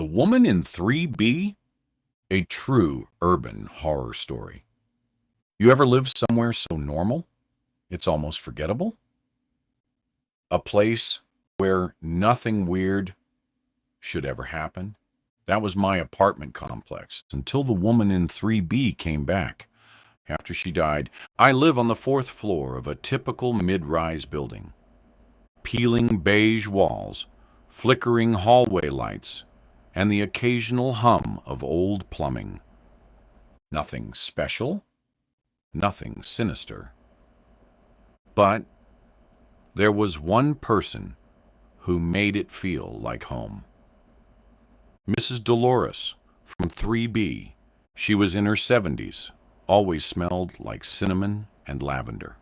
The Woman in 3B? A true urban horror story. You ever lived somewhere so normal, it's almost forgettable? A place where nothing weird should ever happen? That was my apartment complex until the woman in 3B came back. After she died, I live on the fourth floor of a typical mid-rise building. Peeling beige walls, flickering hallway lights, and the occasional hum of old plumbing. Nothing special, nothing sinister. But there was one person who made it feel like home. Mrs. Delores from 3B. She was in her 70s, always smelled like cinnamon and lavender.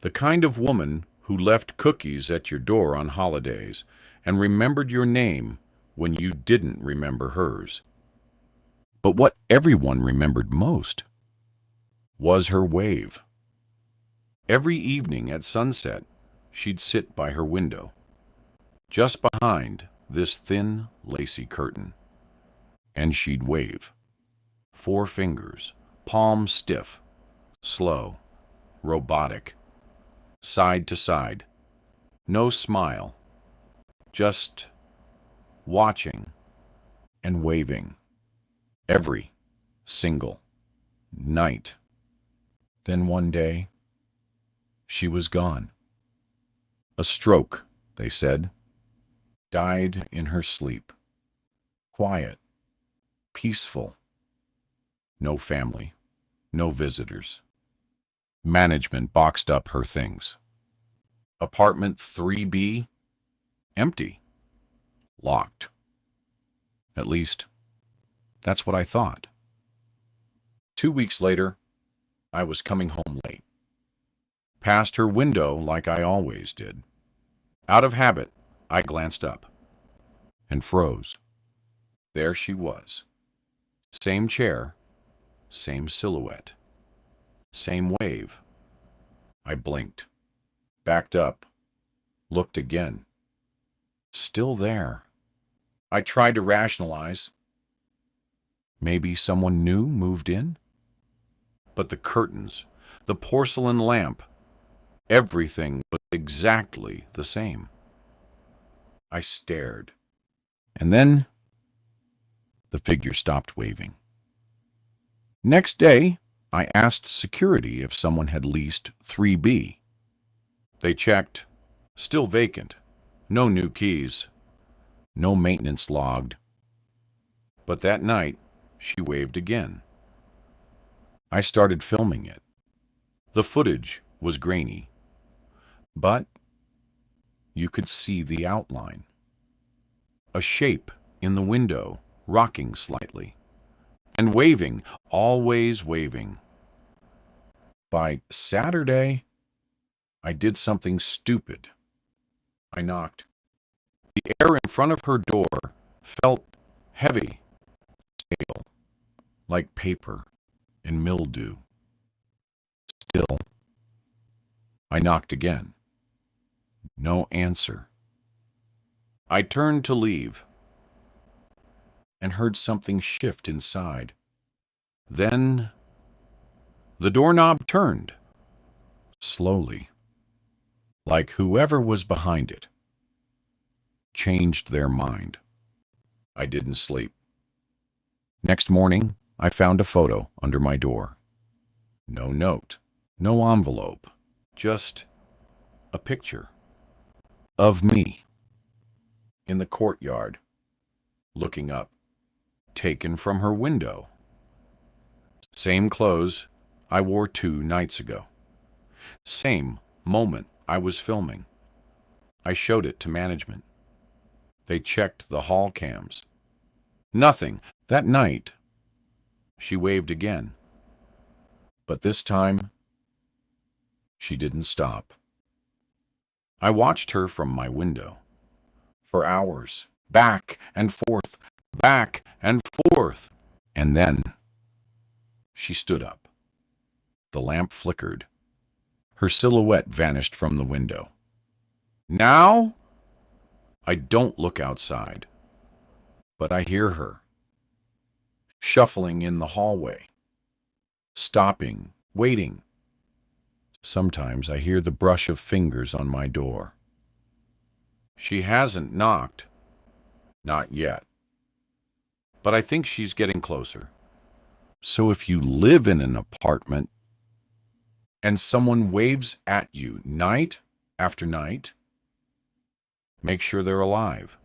The kind of woman who left cookies at your door on holidays and remembered your name when you didn't remember hers. But what everyone remembered most was her wave. Every evening at sunset, she'd sit by her window, just behind this thin, lacy curtain, and she'd wave. 4 fingers, palms stiff, slow, robotic, side to side. No smile, just watching and waving. Every single night. Then one day, she was gone. A stroke, they said. Died in her sleep. Quiet. Peaceful. No family. No visitors. Management boxed up her things. Apartment 3B? Empty. Locked. At least, that's what I thought. 2 weeks later, I was coming home late. Past her window like I always did. Out of habit, I glanced up and froze. There she was. Same chair, same silhouette, same wave. I blinked, backed up, looked again. Still there. I tried to rationalize. Maybe someone new moved in? But the curtains, the porcelain lamp, everything was exactly the same. I stared, and then the figure stopped waving. Next day, I asked security if someone had leased 3B. They checked, still vacant, no new keys, no maintenance logged. But that night, she waved again. I started filming it. The footage was grainy, but you could see the outline. A shape in the window, rocking slightly, and waving, always waving. By Saturday, I did something stupid. I knocked. The air in front of her door felt heavy, stale, like paper and mildew. Still, I knocked again. No answer. I turned to leave and heard something shift inside. Then the doorknob turned, slowly, like whoever was behind it changed their mind. I didn't sleep. Next morning, I found a photo under my door. No note, no envelope, just a picture of me in the courtyard, looking up, taken from her window. Same clothes I wore 2 nights ago. Same moment I was filming. I showed it to management. They checked the hall cams. Nothing. That night, she waved again. But this time, she didn't stop. I watched her from my window for hours, back and forth, back and forth. And then she stood up. The lamp flickered. Her silhouette vanished from the window. Now, I don't look outside. but I hear her, shuffling in the hallway, stopping, waiting. Sometimes I hear the brush of fingers on my door. She hasn't knocked. Not yet. But I think she's getting closer. So if you live in an apartment and someone waves at you night after night, make sure they're alive.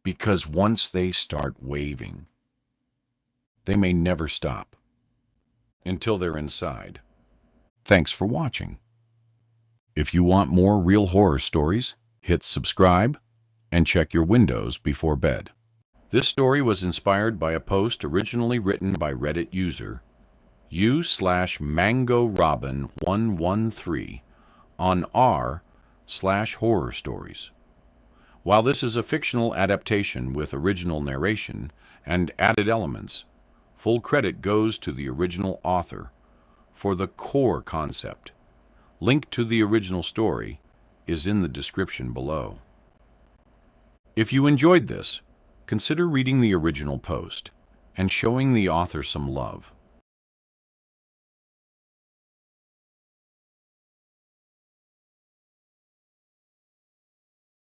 Because once they start waving, they may never stop until they're inside. Thanks for watching. If you want more real horror stories, hit subscribe and check your windows before bed. This story was inspired by a post originally written by Reddit user u/MangoRobin113 on r/horror stories. While this is a fictional adaptation with original narration and added elements, full credit goes to the original author for the core concept. Link to the original story is in the description below. If you enjoyed this, consider reading the original post and showing the author some love.